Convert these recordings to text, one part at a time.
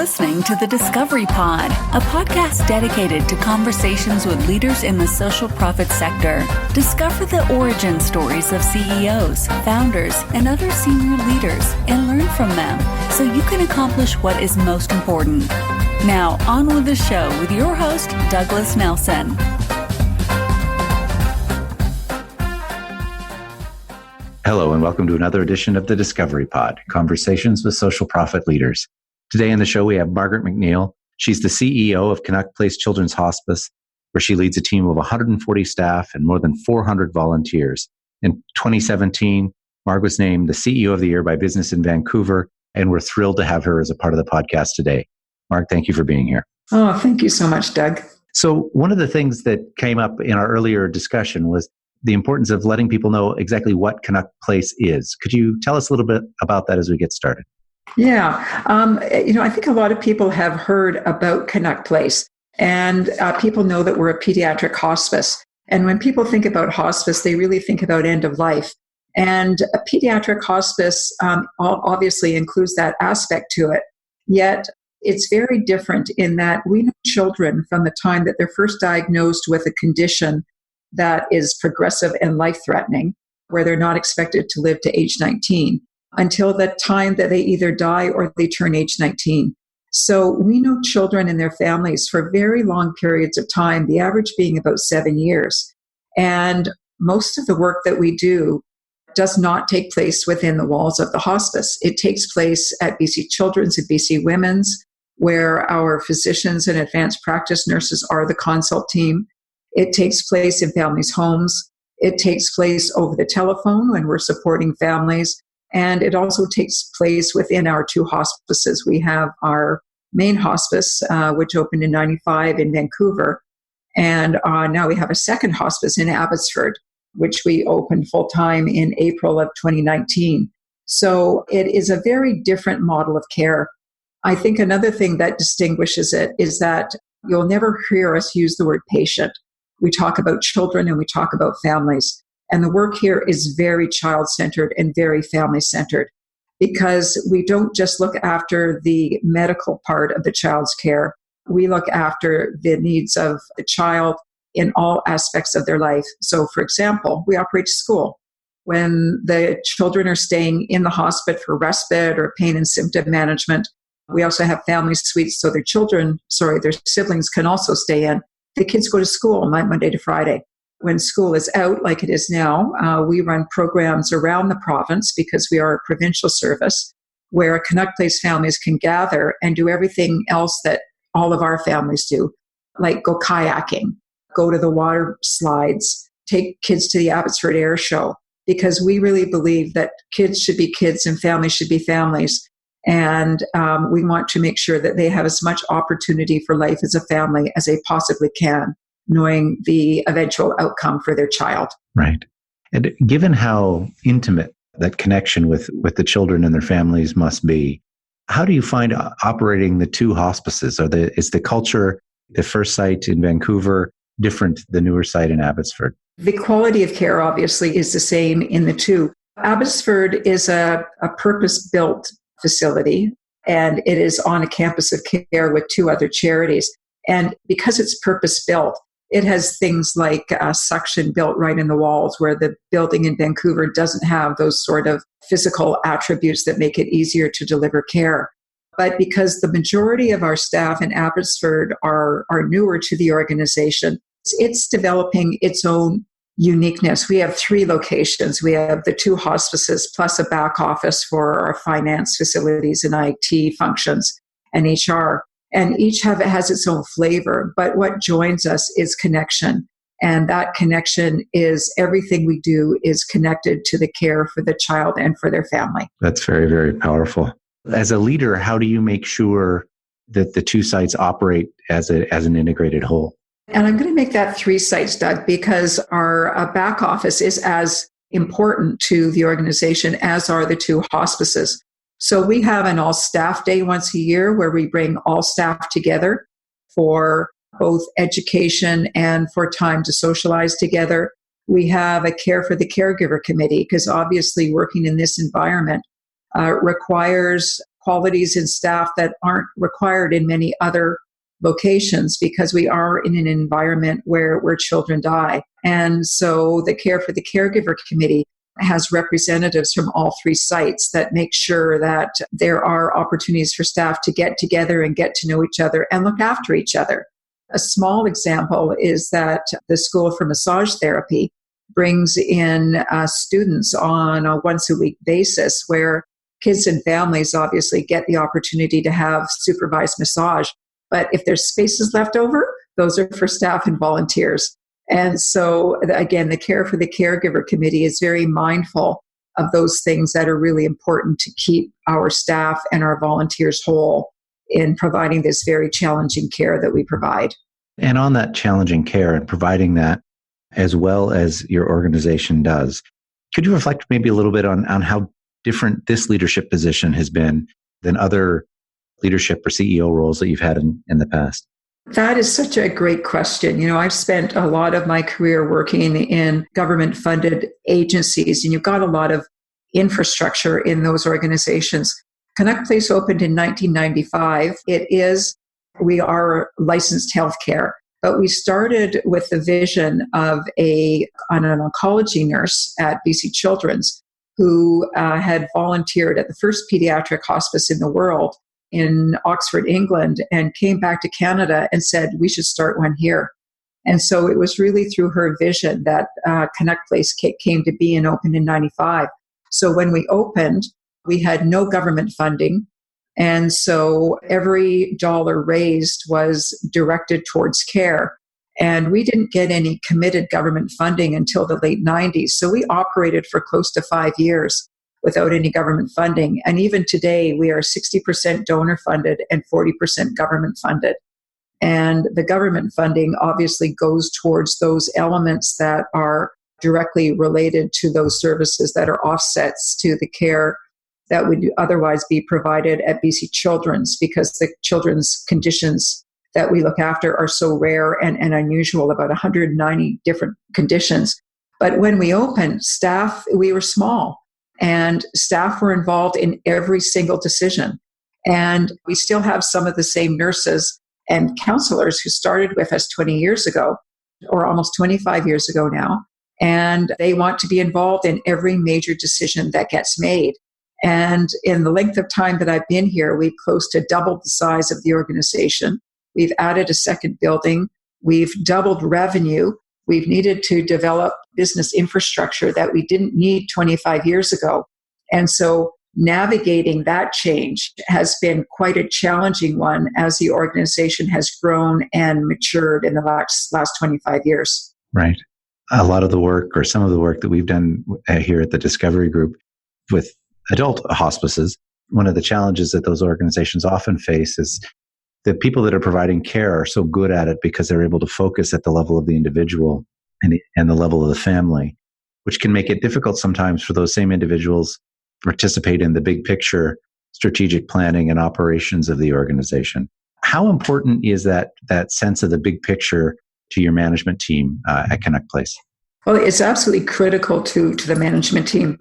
listening to the Discovery Pod, a podcast dedicated to conversations with leaders in the social profit sector. Discover the origin stories of CEOs, founders, and other senior leaders and learn from them so you can accomplish what is most important. Now, on with the show with your host, Douglas Nelson. Hello, and welcome to another edition of the Discovery Pod, Conversations with Social Profit Leaders. Today on the show, we have Margaret McNeil. She's the CEO of Canuck Place Children's Hospice, where she leads a team of 140 staff and more than 400 volunteers. In 2017, Marg was named the CEO of the Year by Business in Vancouver, and we're thrilled to have her as a part of the podcast today. Marg, thank you for being here. Oh, thank you so much, Doug. So one of the things that came up in our earlier discussion was the importance of letting people know exactly what Canuck Place is. Could you tell us a little bit about that as we get started? Yeah. I think a lot of people have heard about Canuck Place, and people know that we're a pediatric hospice. And when people think about hospice, they really think about end of life. And a pediatric hospice obviously includes that aspect to it. Yet it's very different in that we know children from the time that they're first diagnosed with a condition that is progressive and life-threatening, where they're not expected to live to age 19, until the time that they either die or they turn age 19. So we know children and their families for very long periods of time, the average being about 7 years. And most of the work that we do does not take place within the walls of the hospice. It takes place at BC Children's and BC Women's, where our physicians and advanced practice nurses are the consult team. It takes place in families' homes. It takes place over the telephone when we're supporting families. And it also takes place within our two hospices. We have our main hospice, which opened in 95 in Vancouver. And now we have a second hospice in Abbotsford, which we opened full-time in April of 2019. So it is a very different model of care. I think another thing that distinguishes it is that you'll never hear us use the word patient. We talk about children and we talk about families. And the work here is very child-centered and very family-centered, because we don't just look after the medical part of the child's care. We look after the needs of the child in all aspects of their life. So, for example, we operate a school. When the children are staying in the hospital for respite or pain and symptom management, we also have family suites so their siblings can also stay in. The kids go to school Monday to Friday. When school is out, like it is now, we run programs around the province because we are a provincial service where Canuck Place families can gather and do everything else that all of our families do, like go kayaking, go to the water slides, take kids to the Abbotsford Air Show, because we really believe that kids should be kids and families should be families. And we want to make sure that they have as much opportunity for life as a family as they possibly can, knowing the eventual outcome for their child. Right. And given how intimate that connection with the children and their families must be, how do you find operating the two hospices? Is the culture, the first site in Vancouver, different, the newer site in Abbotsford? The quality of care, obviously, is the same in the two. Abbotsford is a purpose-built facility, and it is on a campus of care with two other charities. And because it's purpose-built, it has things like suction built right in the walls, where the building in Vancouver doesn't have those sort of physical attributes that make it easier to deliver care. But because the majority of our staff in Abbotsford are newer to the organization, it's developing its own uniqueness. We have 3 locations. We have the 2 hospices plus a back office for our finance facilities and IT functions and HR. And each has its own flavor. But what joins us is connection. And that connection is everything we do is connected to the care for the child and for their family. That's very, very powerful. As a leader, how do you make sure that the 2 sites operate as an integrated whole? And I'm going to make that 3 sites, Doug, because our back office is as important to the organization as are the 2 hospices. So we have an all-staff day once a year where we bring all staff together for both education and for time to socialize together. We have a care for the caregiver committee because obviously working in this environment requires qualities in staff that aren't required in many other locations because we are in an environment where children die. And so the Care for the Caregiver Committee has representatives from all three sites that make sure that there are opportunities for staff to get together and get to know each other and look after each other. A small example is that the School for Massage Therapy brings in students on a once-a-week basis where kids and families obviously get the opportunity to have supervised massage. But if there's spaces left over, those are for staff and volunteers. And so, again, the Care for the Caregiver Committee is very mindful of those things that are really important to keep our staff and our volunteers whole in providing this very challenging care that we provide. And on that challenging care and providing that as well as your organization does, could you reflect maybe a little bit on how different this leadership position has been than other leadership or CEO roles that you've had in the past? That is such a great question. I've spent a lot of my career working in government-funded agencies, and you've got a lot of infrastructure in those organizations. Canuck Place opened in 1995. We are licensed healthcare, but we started with the vision of an oncology nurse at BC Children's who had volunteered at the first pediatric hospice in the world in Oxford, England, and came back to Canada and said, we should start one here. And so it was really through her vision that Canuck Place came to be and opened in 95. So when we opened, we had no government funding. And so every dollar raised was directed towards care. And we didn't get any committed government funding until the late 90s. So we operated for close to 5 years without any government funding. And even today, we are 60% donor funded and 40% government funded. And the government funding obviously goes towards those elements that are directly related to those services that are offsets to the care that would otherwise be provided at BC Children's, because the children's conditions that we look after are so rare and unusual, about 190 different conditions. But when we opened, we were small. And staff were involved in every single decision. And we still have some of the same nurses and counselors who started with us 20 years ago, or almost 25 years ago now. And they want to be involved in every major decision that gets made. And in the length of time that I've been here, we've close to doubled the size of the organization. We've added a second building. We've doubled revenue. We've needed to develop business infrastructure that we didn't need 25 years ago. And so navigating that change has been quite a challenging one as the organization has grown and matured in the last 25 years. Right. A lot of the work, or some of the work that we've done here at the Discovery Group with adult hospices, one of the challenges that those organizations often face is the people that are providing care are so good at it because they're able to focus at the level of the individual and the level of the family, which can make it difficult sometimes for those same individuals to participate in the big picture strategic planning and operations of the organization. How important is that sense of the big picture to your management team at Canuck Place? Well, it's absolutely critical to the management team.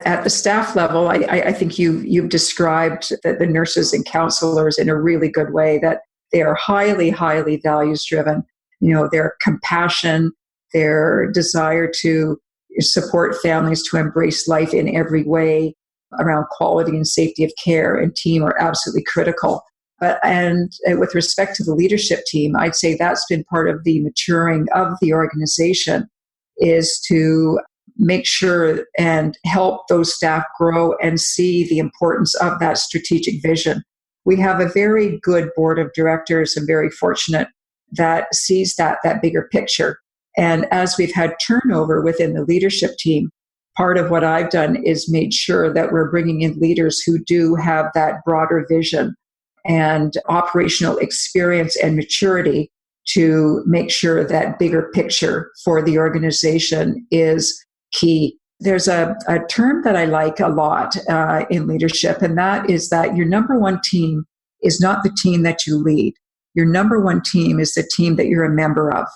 At the staff level, I think you've described the nurses and counselors in a really good way, that they are highly, highly values-driven. Their compassion, their desire to support families to embrace life in every way around quality and safety of care and team are absolutely critical. And with respect to the leadership team, I'd say that's been part of the maturing of the organization, is to make sure and help those staff grow and see the importance of that strategic vision. We have a very good board of directors and very fortunate that sees that bigger picture. And as we've had turnover within the leadership team, part of what I've done is made sure that we're bringing in leaders who do have that broader vision and operational experience and maturity to make sure that bigger picture for the organization is key. There's a term that I like a lot in leadership, and that is that your number one team is not the team that you lead. Your number one team is the team that you're a member of.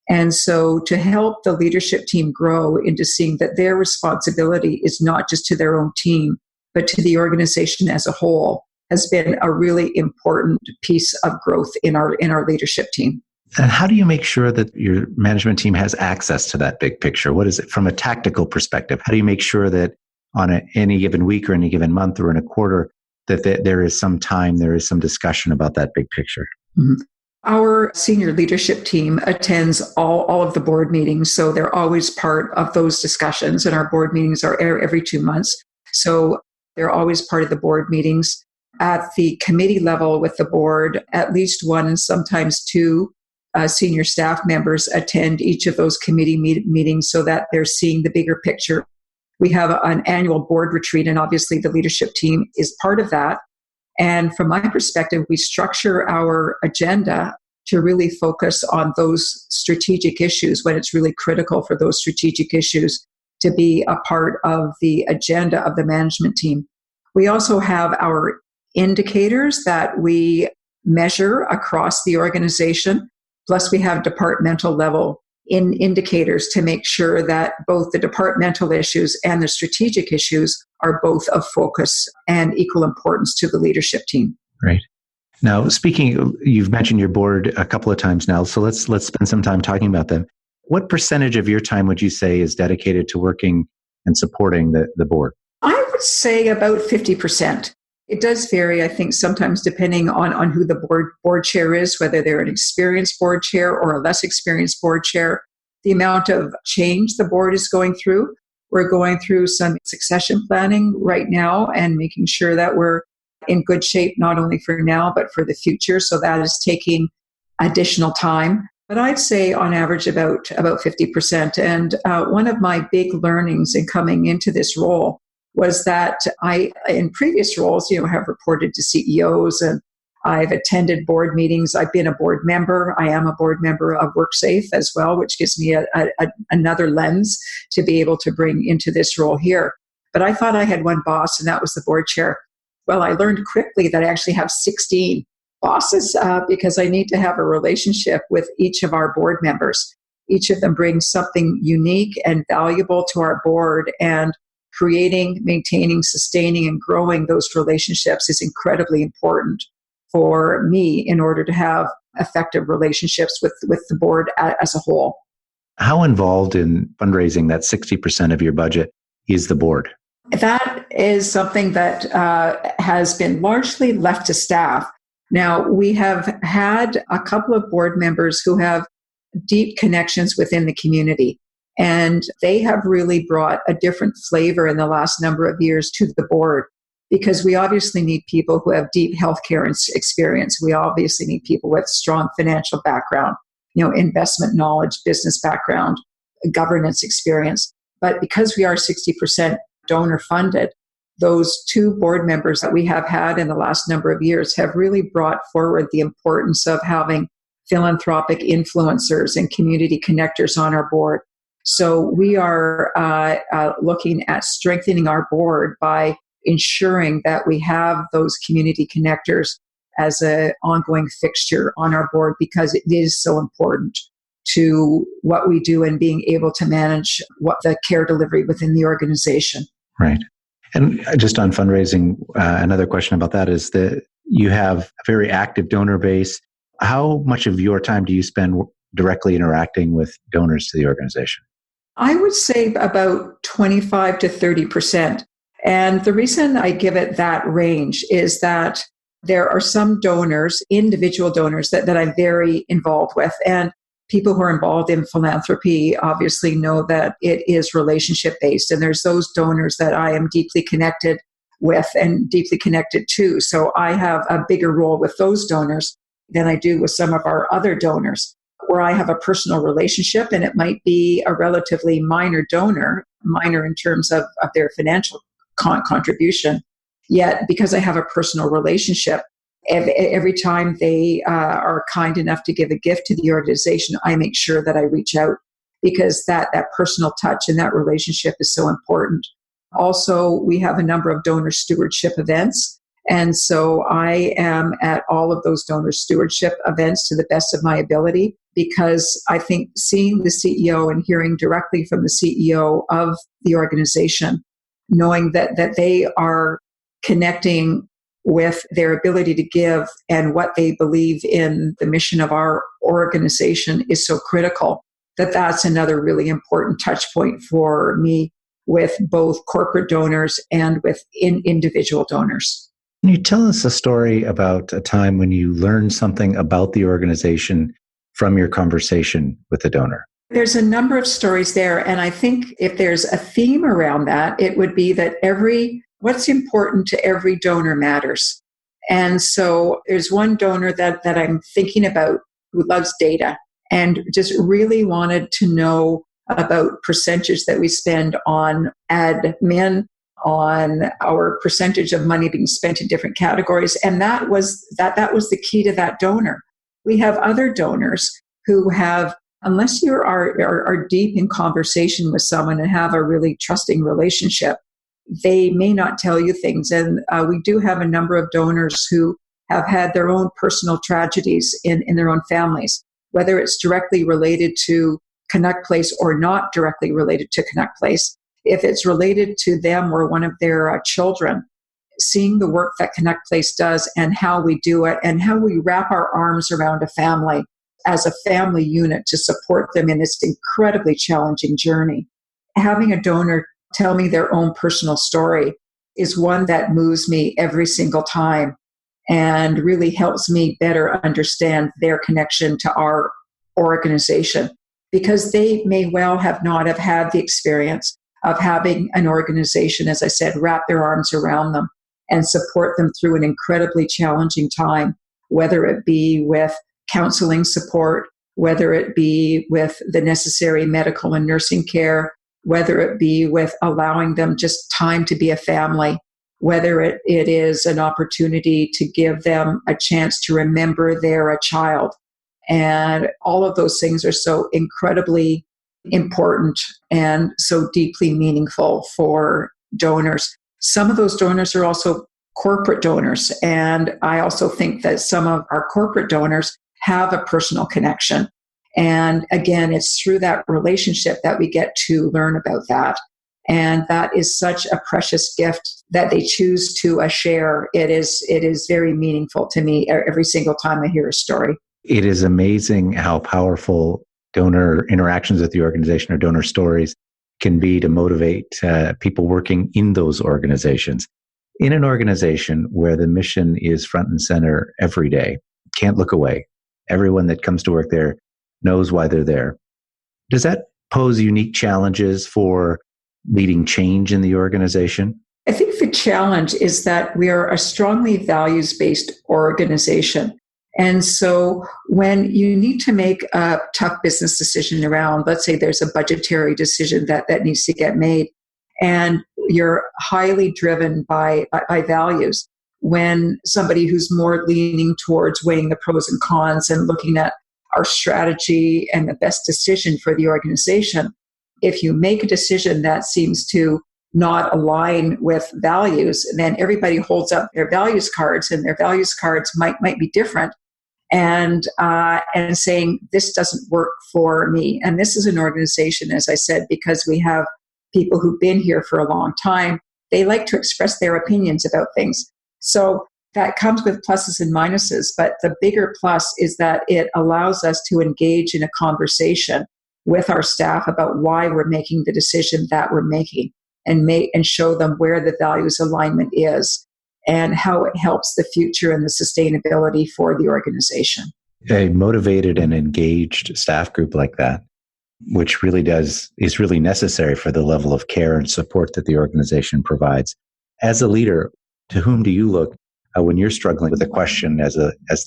And so to help the leadership team grow into seeing that their responsibility is not just to their own team, but to the organization as a whole, has been a really important piece of growth in our leadership team. And how do you make sure that your management team has access to that big picture? What is it from a tactical perspective? How do you make sure that on any given week or any given month or in a quarter, that there is some time, there is some discussion about that big picture? Mm-hmm. Our senior leadership team attends all of the board meetings, so they're always part of those discussions, and our board meetings are every 2 months. So they're always part of the board meetings. At the committee level with the board, at least one and sometimes two senior staff members attend each of those committee meetings so that they're seeing the bigger picture. We have an annual board retreat, and obviously the leadership team is part of that. And from my perspective, we structure our agenda to really focus on those strategic issues when it's really critical for those strategic issues to be a part of the agenda of the management team. We also have our indicators that we measure across the organization. Plus, we have departmental level indicators to make sure that both the departmental issues and the strategic issues are both of focus and equal importance to the leadership team. Right. Now, you've mentioned your board a couple of times now, so let's spend some time talking about them. What percentage of your time would you say is dedicated to working and supporting the board? I would say about 50%. It does vary, I think, sometimes depending on who the board chair is, whether they're an experienced board chair or a less experienced board chair, the amount of change the board is going through. We're going through some succession planning right now and making sure that we're in good shape, not only for now, but for the future. So that is taking additional time. But I'd say on average about 50%. And one of my big learnings in coming into this role was that I, in previous roles, have reported to CEOs and I've attended board meetings. I've been a board member. I am a board member of WorkSafe as well, which gives me another lens to be able to bring into this role here. But I thought I had one boss, and that was the board chair. Well, I learned quickly that I actually have 16 bosses because I need to have a relationship with each of our board members. Each of them brings something unique and valuable to our board, and creating, maintaining, sustaining, and growing those relationships is incredibly important for me in order to have effective relationships with the board as a whole. How involved in fundraising that 60% of your budget is the board? That is something that has been largely left to staff. Now, we have had a couple of board members who have deep connections within the community, and they have really brought a different flavor in the last number of years to the board, because we obviously need people who have deep healthcare experience. We obviously need people with strong financial background, investment knowledge, business background, governance experience. But because we are 60% donor funded, those two board members that we have had in the last number of years have really brought forward the importance of having philanthropic influencers and community connectors on our board. So we are looking at strengthening our board by ensuring that we have those community connectors as an ongoing fixture on our board, because it is so important to what we do and being able to manage what the care delivery within the organization. Right. And just on fundraising, another question about that is that you have a very active donor base. How much of your time do you spend directly interacting with donors to the organization? I would say about 25 to 30%. And the reason I give it that range is that there are some donors, individual donors that I'm very involved with. And people who are involved in philanthropy obviously know that it is relationship-based. And there's those donors that I am deeply connected with and deeply connected to. So I have a bigger role with those donors than I do with some of our other donors, where I have a personal relationship, and it might be a relatively minor donor, minor in terms of their financial contribution. Yet, because I have a personal relationship, every time they are kind enough to give a gift to the organization, I make sure that I reach out, because that personal touch and that relationship is so important. Also, we have a number of donor stewardship events. And so I am at all of those donor stewardship events to the best of my ability, because I think seeing the CEO and hearing directly from the CEO of the organization, knowing that they are connecting with their ability to give and what they believe in the mission of our organization is so critical that that's another really important touch point for me with both corporate donors and with individual donors. Can you tell us a story about a time when you learned something about the organization from your conversation with the donor? There's a number of stories there, and I think if there's a theme around that, it would be that what's important to every donor matters. And so there's one donor that I'm thinking about who loves data and just really wanted to know about percentage that we spend on admin, on our percentage of money being spent in different categories. And that was the key to that donor. We have other donors who have, unless you are deep in conversation with someone and have a really trusting relationship, they may not tell you things. And we do have a number of donors who have had their own personal tragedies in their own families, whether it's directly related to Canuck Place or not directly related to Canuck Place. If it's related to them or one of their children, seeing the work that Canuck Place does and how we do it and how we wrap our arms around a family as a family unit to support them in this incredibly challenging journey. Having a donor tell me their own personal story is one that moves me every single time and really helps me better understand their connection to our organization, because they may well not have had the experience of having an organization, as I said, wrap their arms around them and support them through an incredibly challenging time, whether it be with counseling support, whether it be with the necessary medical and nursing care, whether it be with allowing them just time to be a family, whether it is an opportunity to give them a chance to remember they're a child. And all of those things are so incredibly important and so deeply meaningful for donors. Some of those donors are also corporate donors. And I also think that some of our corporate donors have a personal connection. And again, it's through that relationship that we get to learn about that. And that is such a precious gift that they choose to share. It is very meaningful to me every single time I hear a story. It is amazing how powerful donor interactions with the organization or donor stories can be to motivate people working in those organizations. In an organization where the mission is front and center every day, can't look away. Everyone that comes to work there knows why they're there. Does that pose unique challenges for leading change in the organization? I think the challenge is that we are a strongly values-based organization. And so when you need to make a tough business decision around, let's say there's a budgetary decision that needs to get made, and you're highly driven by values, when somebody who's more leaning towards weighing the pros and cons and looking at our strategy and the best decision for the organization, if you make a decision that seems to not align with values, then everybody holds up their values cards, and their values cards might be different, and saying, this doesn't work for me. And this is an organization, as I said, because we have people who've been here for a long time, they like to express their opinions about things. So that comes with pluses and minuses, but the bigger plus is that it allows us to engage in a conversation with our staff about why we're making the decision that we're making, and show them where the values alignment is and how it helps the future and the sustainability for the organization. A motivated and engaged staff group like that, which is really necessary for the level of care and support that the organization provides. As a leader, to whom do you look when you're struggling with a question as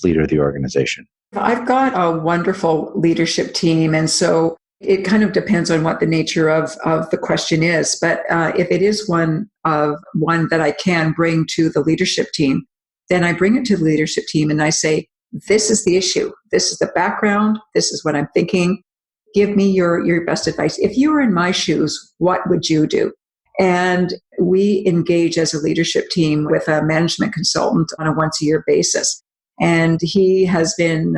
leader of the organization? I've got a wonderful leadership team, and so it kind of depends on what the nature of the question is. But if it is one that I can bring to the leadership team, then I bring it to the leadership team and I say, this is the issue. This is the background. This is what I'm thinking. Give me your best advice. If you were in my shoes, what would you do? And we engage as a leadership team with a management consultant on a once-a-year basis. And he has been,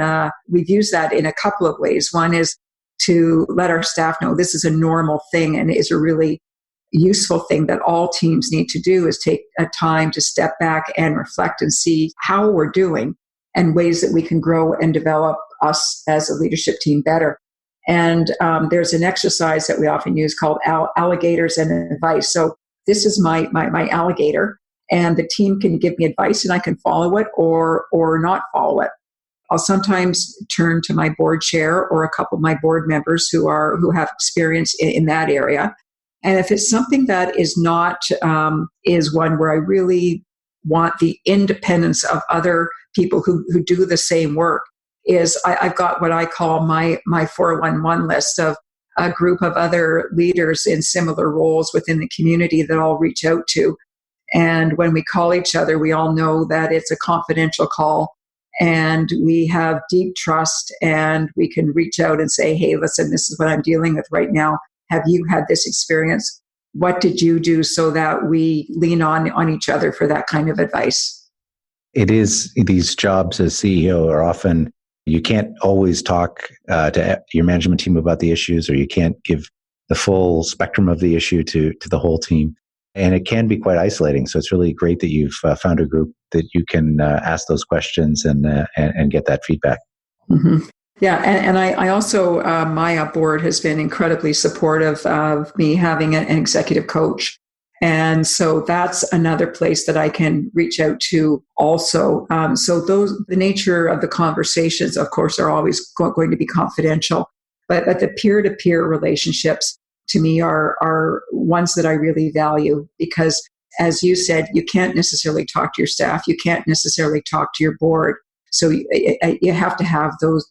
we've used that in a couple of ways. One is to let our staff know this is a normal thing and is a really useful thing that all teams need to do is take a time to step back and reflect and see how we're doing and ways that we can grow and develop us as a leadership team better. And there's an exercise that we often use called alligators and advice. So this is my alligator, and the team can give me advice and I can follow it or not follow it. I'll sometimes turn to my board chair or a couple of my board members who have experience in that area. And if it's something that is not, is one where I really want the independence of other people who do the same work, I've got what I call my 411 list of a group of other leaders in similar roles within the community that I'll reach out to. And when we call each other, we all know that it's a confidential call and we have deep trust and we can reach out and say, hey, listen, this is what I'm dealing with right now. Have you had this experience? What did you do, so that we lean on each other for that kind of advice? It is, these jobs as CEO are often, you can't always talk to your management team about the issues, or you can't give the full spectrum of the issue to the whole team. And it can be quite isolating. So it's really great that you've found a group that you can ask those questions and get that feedback. Mm-hmm. Yeah, and I also, my board has been incredibly supportive of me having an executive coach. And so that's another place that I can reach out to also. So the nature of the conversations, of course, are always going to be confidential. But the peer-to-peer relationships, to me, are ones that I really value because, as you said, you can't necessarily talk to your staff. You can't necessarily talk to your board. So you have to have those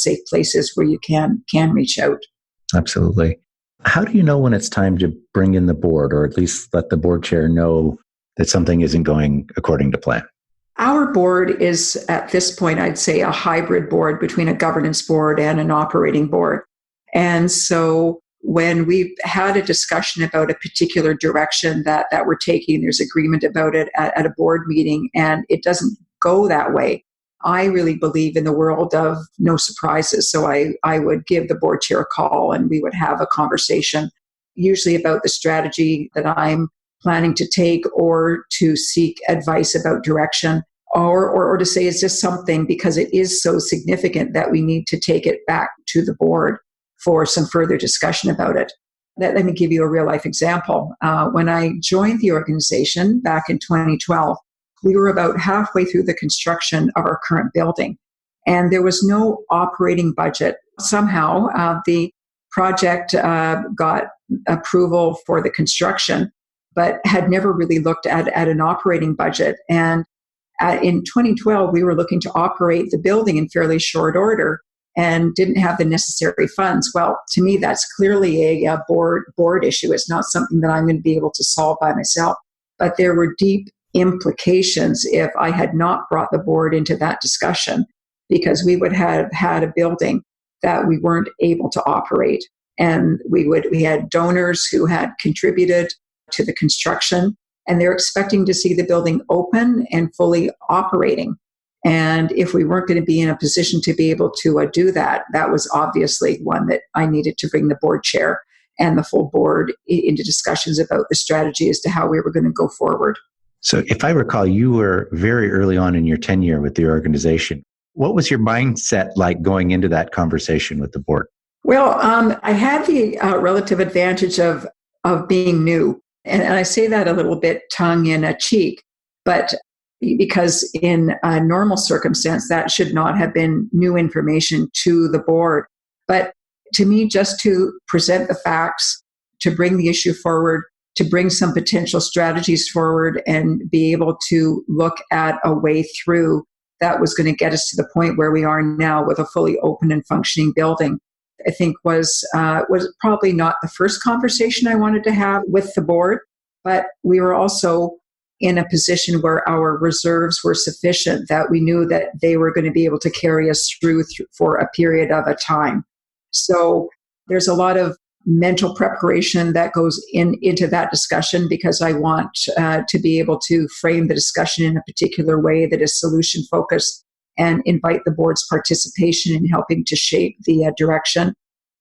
safe places where you can reach out. Absolutely. How do you know when it's time to bring in the board, or at least let the board chair know that something isn't going according to plan? Our board is, at this point, I'd say a hybrid board between a governance board and an operating board. And so when we've had a discussion about a particular direction that we're taking, there's agreement about it at a board meeting, and it doesn't go that way, I really believe in the world of no surprises. So I would give the board chair a call and we would have a conversation, usually about the strategy that I'm planning to take, or to seek advice about direction, or to say, is this something, because it is so significant that we need to take it back to the board for some further discussion about it. Let me give you a real life example. When I joined the organization back in 2012, we were about halfway through the construction of our current building, and there was no operating budget. Somehow, the project got approval for the construction, but had never really looked at an operating budget. And in 2012, we were looking to operate the building in fairly short order and didn't have the necessary funds. Well, to me, that's clearly a board issue. It's not something that I'm going to be able to solve by myself. But there were deep implications if I had not brought the board into that discussion, because we would have had a building that we weren't able to operate. And we had donors who had contributed to the construction, and they're expecting to see the building open and fully operating. And if we weren't going to be in a position to be able to do that, that was obviously one that I needed to bring the board chair and the full board into discussions about the strategy as to how we were going to go forward. So if I recall, you were very early on in your tenure with the organization. What was your mindset like going into that conversation with the board? Well, I had the relative advantage of being new. And I say that a little bit tongue in cheek, but because in a normal circumstance, that should not have been new information to the board. But to me, just to present the facts, to bring the issue forward, to bring some potential strategies forward, and be able to look at a way through that was going to get us to the point where we are now with a fully open and functioning building, I think was probably not the first conversation I wanted to have with the board, but we were also in a position where our reserves were sufficient, that we knew that they were going to be able to carry us through for a period of a time. So there's a lot of mental preparation that goes into that discussion, because I want to be able to frame the discussion in a particular way that is solution focused and invite the board's participation in helping to shape the direction.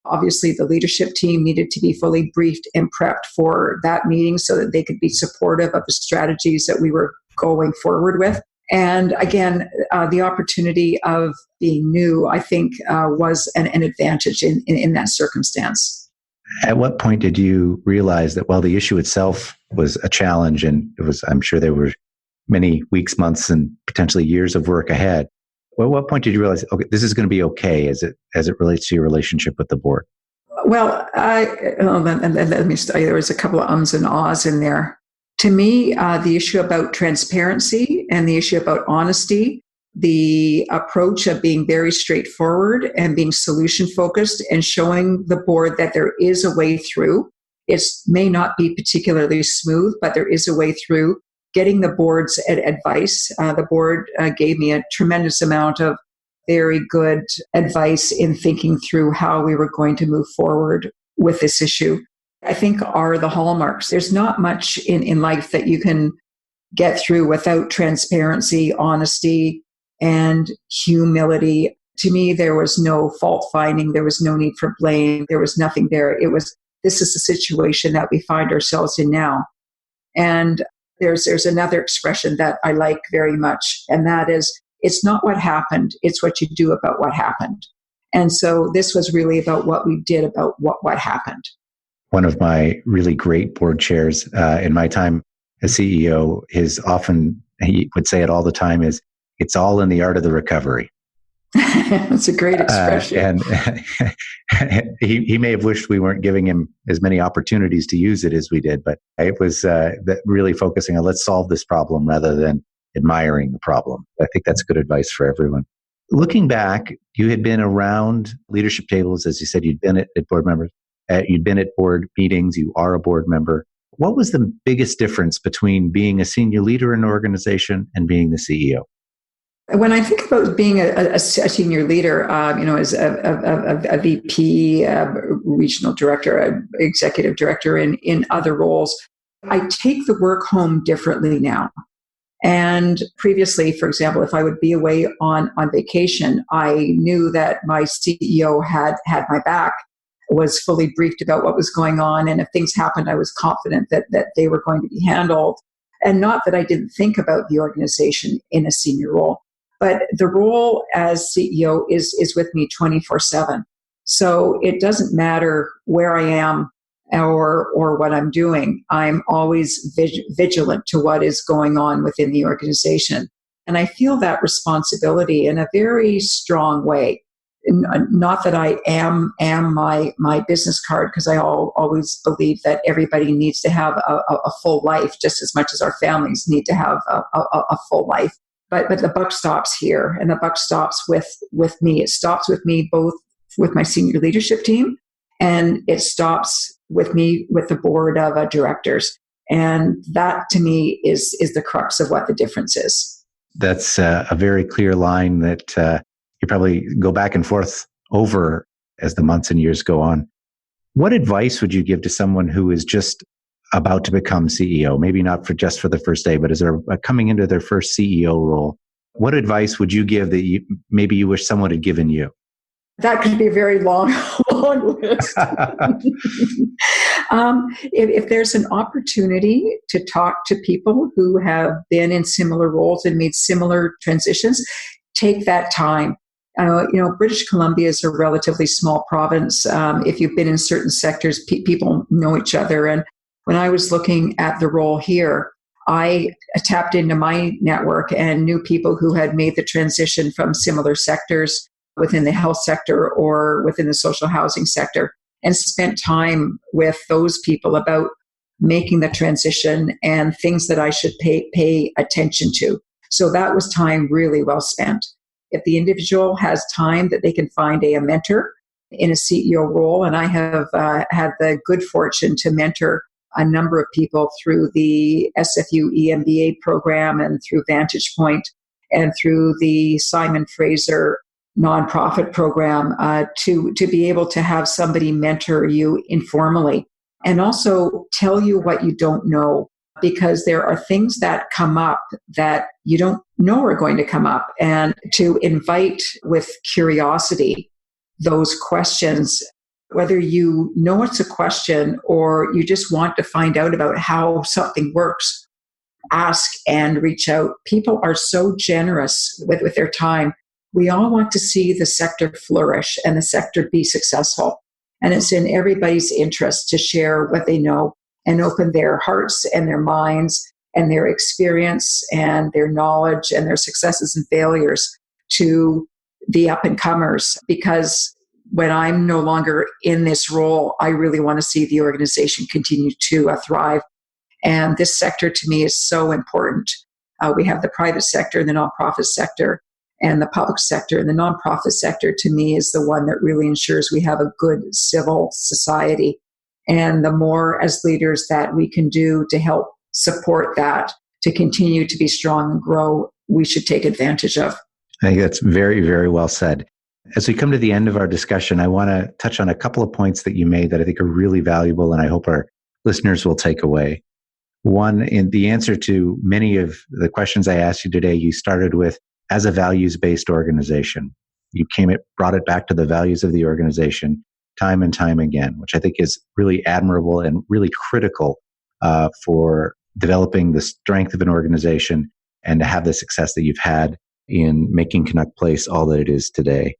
Obviously, the leadership team needed to be fully briefed and prepped for that meeting so that they could be supportive of the strategies that we were going forward with. And again, the opportunity of being new, I think, was an advantage in that circumstance. At what point did you realize that, well, the issue itself was a challenge, and I'm sure there were many weeks, months, and potentially years of work ahead. Well, at what point did you realize, okay, this is going to be okay as it relates to your relationship with the board? Well, let me start. There was a couple of ums and ahs in there. To me, the issue about transparency and the issue about honesty, the approach of being very straightforward and being solution focused and showing the board that there is a way through. It may not be particularly smooth, but there is a way through. Getting the board's advice. The board gave me a tremendous amount of very good advice in thinking through how we were going to move forward with this issue, I think are the hallmarks. There's not much in life that you can get through without transparency, honesty, and humility. To me, there was no fault finding. There was no need for blame. There was nothing there. It was, this is the situation that we find ourselves in now. And there's another expression that I like very much, and that is, it's not what happened, it's what you do about what happened. And so this was really about what we did about what happened. One of my really great board chairs in my time as CEO he would say it all the time, is it's all in the art of the recovery. That's a great expression. And he may have wished we weren't giving him as many opportunities to use it as we did, but it was really focusing on let's solve this problem rather than admiring the problem. I think that's good advice for everyone. Looking back, you had been around leadership tables, as you said, you'd been at board members, you'd been at board meetings, you are a board member. What was the biggest difference between being a senior leader in an organization and being the CEO? When I think about being a senior leader, as a VP, regional director, executive director in other roles, I take the work home differently now. And previously, for example, if I would be away on vacation, I knew that my CEO had my back, was fully briefed about what was going on. And if things happened, I was confident that they were going to be handled. And not that I didn't think about the organization in a senior role. But the role as CEO is with me 24/7. So it doesn't matter where I am or what I'm doing. I'm always vigilant to what is going on within the organization. And I feel that responsibility in a very strong way. Not that I am my business card, because I always believe that everybody needs to have a full life, just as much as our families need to have a full life. But the buck stops here, and the buck stops with me. It stops with me both with my senior leadership team, and it stops with me with the board of directors. And that, to me, is the crux of what the difference is. That's a very clear line that you probably go back and forth over as the months and years go on. What advice would you give to someone who is just about to become CEO, maybe not just for the first day, but as they're coming into their first CEO role? What advice would you give that maybe you wish someone had given you? That could be a very long list. If there's an opportunity to talk to people who have been in similar roles and made similar transitions, take that time. British Columbia is a relatively small province. If you've been in certain sectors, people know each other. And when I was looking at the role here, I tapped into my network and knew people who had made the transition from similar sectors within the health sector or within the social housing sector, and spent time with those people about making the transition and things that I should pay attention to. So that was time really well spent. If the individual has time that they can find a mentor in a CEO role, and I have had the good fortune to mentor a number of people through the SFU EMBA program and through Vantage Point and through the Simon Fraser nonprofit program, to be able to have somebody mentor you informally and also tell you what you don't know, because there are things that come up that you don't know are going to come up, and to invite with curiosity those questions whether you know it's a question or you just want to find out about how something works, ask and reach out. People are so generous with their time. We all want to see the sector flourish and the sector be successful. And it's in everybody's interest to share what they know and open their hearts and their minds and their experience and their knowledge and their successes and failures to the up-and-comers. Because when I'm no longer in this role, I really want to see the organization continue to thrive. And this sector to me is so important. We have the private sector and the nonprofit sector, and the public sector. And the nonprofit sector to me is the one that really ensures we have a good civil society. And the more as leaders that we can do to help support that, to continue to be strong and grow, we should take advantage of. I think that's very, very well said. As we come to the end of our discussion, I want to touch on a couple of points that you made that I think are really valuable and I hope our listeners will take away. One, in the answer to many of the questions I asked you today, you started with, as a values-based organization. You brought it back to the values of the organization time and time again, which I think is really admirable and really critical for developing the strength of an organization and to have the success that you've had in making Canuck Place all that it is today.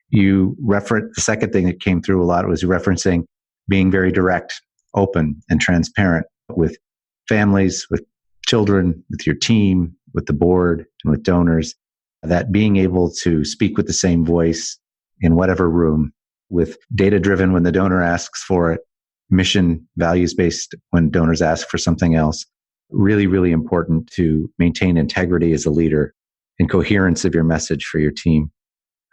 You referenced, the second thing that came through a lot was referencing being very direct, open, and transparent with families, with children, with your team, with the board, and with donors. That being able to speak with the same voice in whatever room, with data-driven when the donor asks for it, mission values-based when donors ask for something else. Really, really important to maintain integrity as a leader and coherence of your message for your team.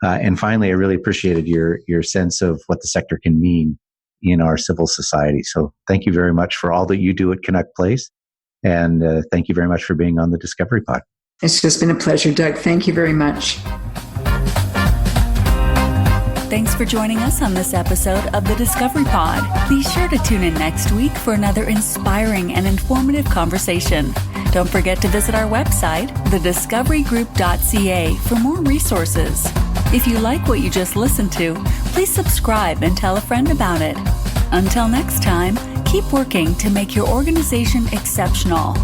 And finally, I really appreciated your sense of what the sector can mean in our civil society. So thank you very much for all that you do at Canuck Place. And thank you very much for being on the Discovery Pod. It's just been a pleasure, Doug. Thank you very much. Thanks for joining us on this episode of the Discovery Pod. Be sure to tune in next week for another inspiring and informative conversation. Don't forget to visit our website, thediscoverygroup.ca, for more resources. If you like what you just listened to, please subscribe and tell a friend about it. Until next time, keep working to make your organization exceptional.